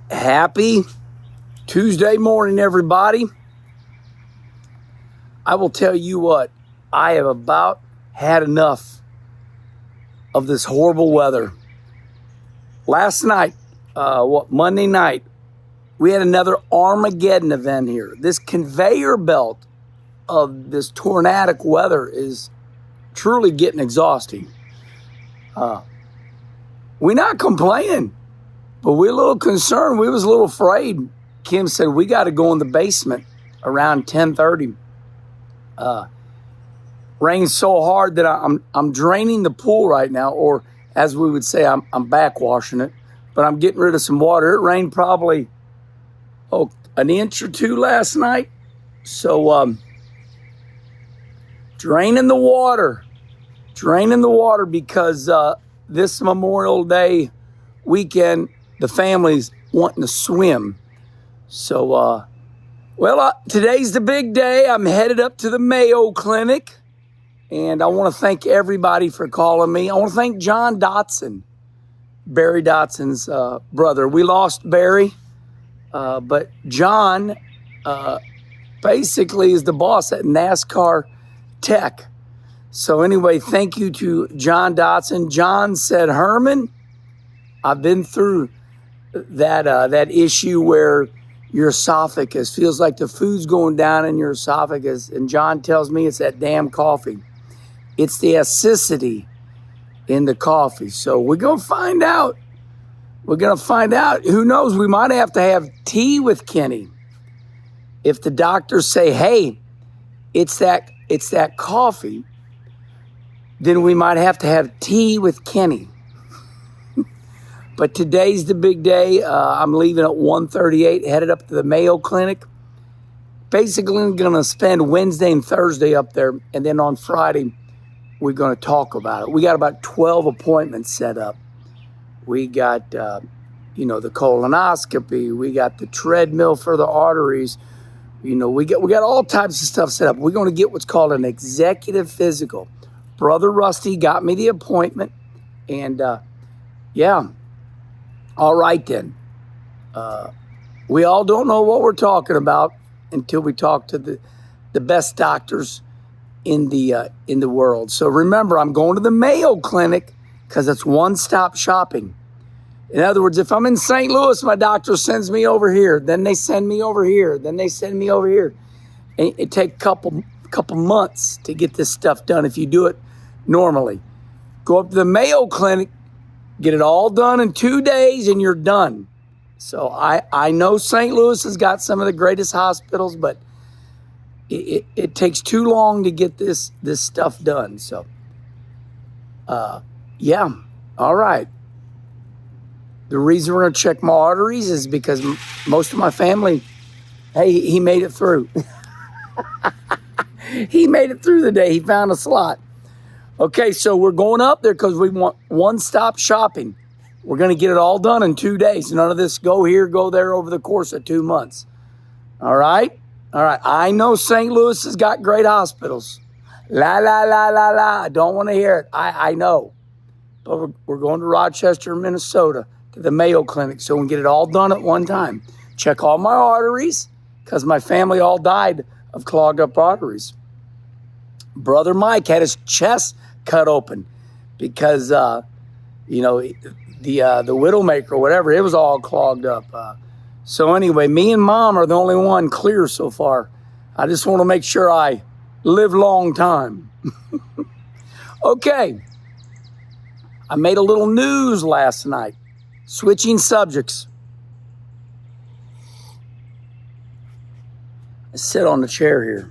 Happy Tuesday morning, everybody. I will tell you what, I have about had enough of this horrible weather. Last night, Monday night, we had another Armageddon event here. This conveyor belt of this tornadic weather is truly getting exhausting. We're not complaining, but we're a little concerned. We was a little afraid. Kim said, we got to go in the basement around 10:30. Rained so hard that I'm draining the pool right now, or as we would say, I'm backwashing it, but I'm getting rid of some water. It rained probably, an inch or two last night. So, draining the water because this Memorial Day weekend, the family's wanting to swim. So, today's the big day. I'm headed up to the Mayo Clinic, and I want to thank everybody for calling me. I want to thank John Dotson, Barry Dotson's brother. We lost Barry, but John basically is the boss at NASCAR Tech. So anyway, thank you to John Dotson. John said, Herman, I've been through that issue where your esophagus feels like the food's going down in your esophagus. And John tells me it's that damn coffee. It's the acidity in the coffee. So we're going to find out. Who knows? We might have to have tea with Kenny. If the doctors say, hey, it's that coffee, then we might have to have tea with Kenny. But today's the big day. I'm leaving at 1:38, headed up to the Mayo Clinic. Basically, I'm going to spend Wednesday and Thursday up there, and then on Friday, we're going to talk about it. We got about 12 appointments set up. We got, the colonoscopy. We got the treadmill for the arteries. We got all types of stuff set up. We're going to get what's called an executive physical. Brother Rusty got me the appointment, and all right then. We all don't know what we're talking about until we talk to the best doctors in the world. So remember, I'm going to the Mayo Clinic because it's one-stop shopping. In other words, if I'm in St. Louis, my doctor sends me over here. Then they send me over here. Then they send me over here. And it takes a couple months to get this stuff done if you do it normally. Go up to the Mayo Clinic, get it all done in 2 days, and you're done. So I know St. Louis has got some of the greatest hospitals, but it takes too long to get this stuff done. So, all right. The reason we're going to check my arteries is because most of my family, hey, he made it through. He made it through the day. He found a slot. Okay, so we're going up there because we want one-stop shopping. We're going to get it all done in 2 days. None of this go here, go there over the course of 2 months. All right? All right. I know St. Louis has got great hospitals. La, la, la, la, la. I don't want to hear it. I know. But we're going to Rochester, Minnesota, to the Mayo Clinic so we can get it all done at one time. Check all my arteries because my family all died of clogged up arteries. Brother Mike had his chest cut open because, the Widowmaker or whatever, it was all clogged up. So anyway, me and Mom are the only one clear so far. I just want to make sure I live long time. Okay. I made a little news last night. Switching subjects. I sit on the chair here.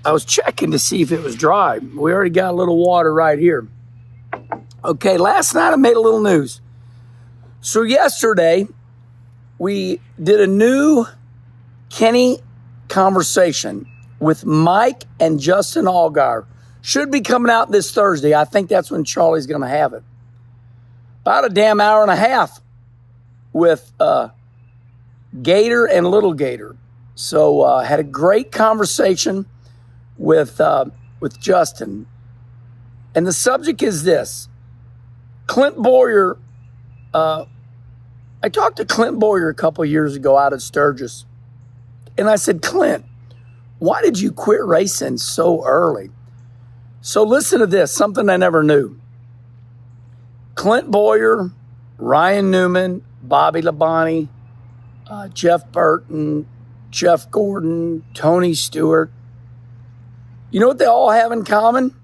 I was checking to see if it was dry. We already got a little water right here. Okay, last night I made a little news. So yesterday, we did a new Kenny conversation with Mike and Justin Allgaier. Should be coming out this Thursday. I think that's when Charlie's going to have it. About a damn hour and a half with Gator and Little Gator. So had a great conversation with Justin. And the subject is this. Clint Boyer I talked to Clint Boyer a couple years ago out at Sturgis. And I said, Clint, why did you quit racing so early? So listen to this, something I never knew. Clint Boyer, Ryan Newman, Bobby Labonte, Jeff Burton, Jeff Gordon, Tony Stewart. You know what they all have in common?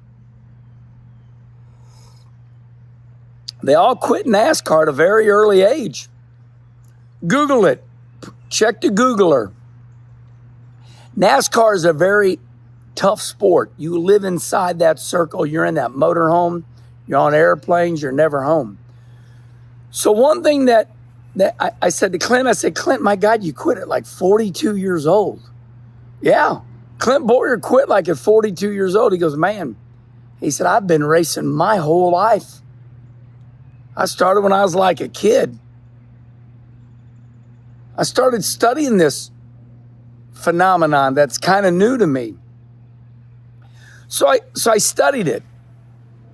They all quit NASCAR at a very early age. Google it. Check the Googler. NASCAR is a very tough sport. You live inside that circle. You're in that motorhome. You're on airplanes. You're never home. So one thing that I said to Clint, I said, Clint, my God, you quit at like 42 years old. Yeah. Clint Boyer quit like at 42 years old. He goes, man, he said, I've been racing my whole life. I started when I was like a kid. I started studying this phenomenon that's kind of new to me. So I studied it.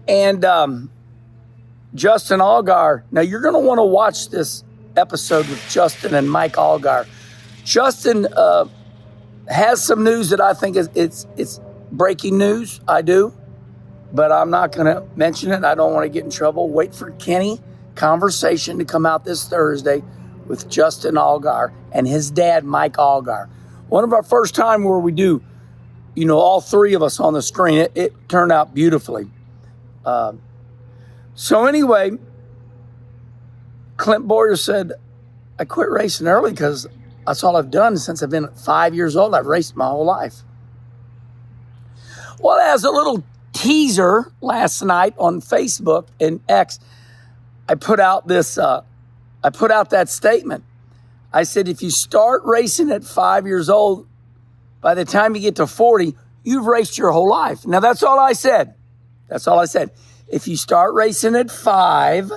And Justin Allgaier, now you're going to want to watch this episode with Justin and Mike Allgaier. Justin has some news that I think it's breaking news. I do. But I'm not going to mention it. I don't want to get in trouble. Wait for Kenny Conversation to come out this Thursday with Justin Allgaier and his dad, Mike Allgaier. One of our first time where we do, all three of us on the screen. It turned out beautifully. So anyway, Clint Boyer said, I quit racing early because that's all I've done since I've been 5 years old. I've raced my whole life. Well, as a little teaser last night on Facebook and X, I put out that statement. I said, if you start racing at 5 years old, by the time you get to 40, you've raced your whole life. Now, that's all I said. That's all I said. If you start racing at 5,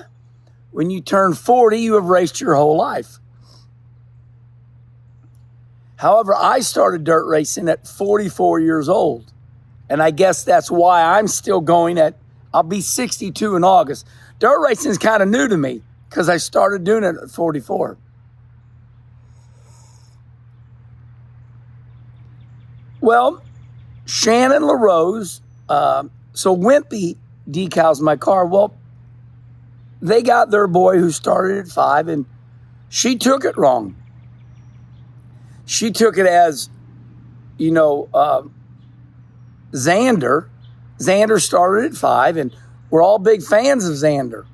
when you turn 40, you have raced your whole life. However, I started dirt racing at 44 years old. And I guess that's why I'm still going I'll be 62 in August. Dirt racing is kind of new to me because I started doing it at 44. Well, Shannon LaRose, so Wimpy decals my car. Well, they got their boy who started at 5, and she took it wrong. She took it as, Xander. Xander started at 5, and we're all big fans of Xander.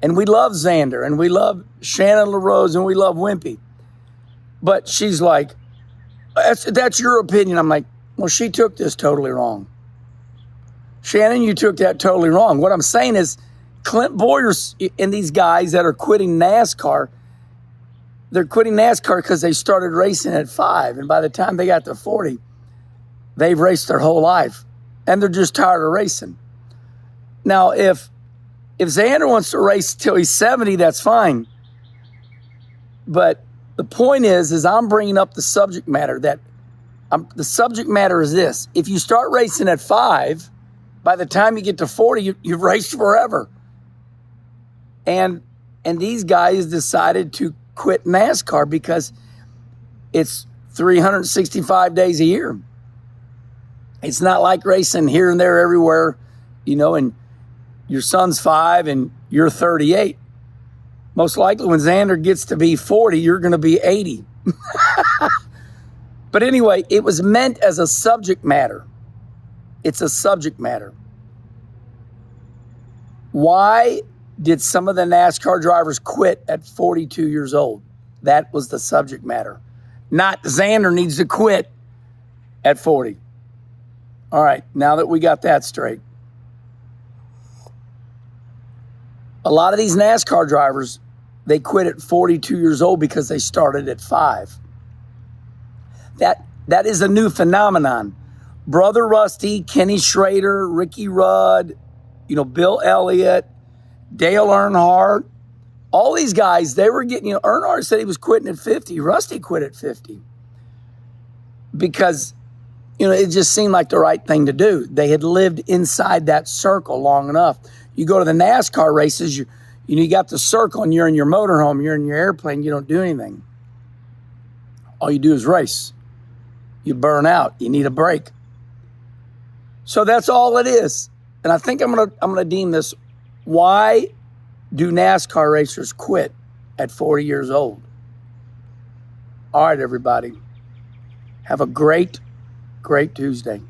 And we love Xander, and we love Shannon LaRose, and we love Wimpy. But she's like, that's your opinion. I'm like, well, she took this totally wrong. Shannon, you took that totally wrong. What I'm saying is Clint Boyer and these guys that are quitting NASCAR, they're quitting NASCAR because they started racing at 5. And by the time they got to 40, they've raced their whole life. And they're just tired of racing. Now, if Xander wants to race till he's 70, that's fine. But the point is I'm bringing up the subject matter the subject matter is this. If you start racing at 5, by the time you get to 40, you've raced forever. And these guys decided to quit NASCAR because it's 365 days a year. It's not like racing here and there everywhere, and your son's 5 and you're 38. Most likely when Xander gets to be 40, you're going to be 80. But anyway, it was meant as a subject matter. It's a subject matter. Why did some of the NASCAR drivers quit at 42 years old? That was the subject matter. Not Xander needs to quit at 40. All right, now that we got that straight. A lot of these NASCAR drivers, they quit at 42 years old because they started at 5. That is a new phenomenon. Brother Rusty, Kenny Schrader, Ricky Rudd, Bill Elliott, Dale Earnhardt, all these guys, they were getting, Earnhardt said he was quitting at 50. Rusty quit at 50 because, it just seemed like the right thing to do. They had lived inside that circle long enough. You go to the NASCAR races, You got the circle and you're in your motorhome, you're in your airplane, you don't do anything. All you do is race. You burn out. You need a break. So that's all it is. And I think I'm gonna deem this, why do NASCAR racers quit at 40 years old? All right, everybody. Have a great, great Tuesday.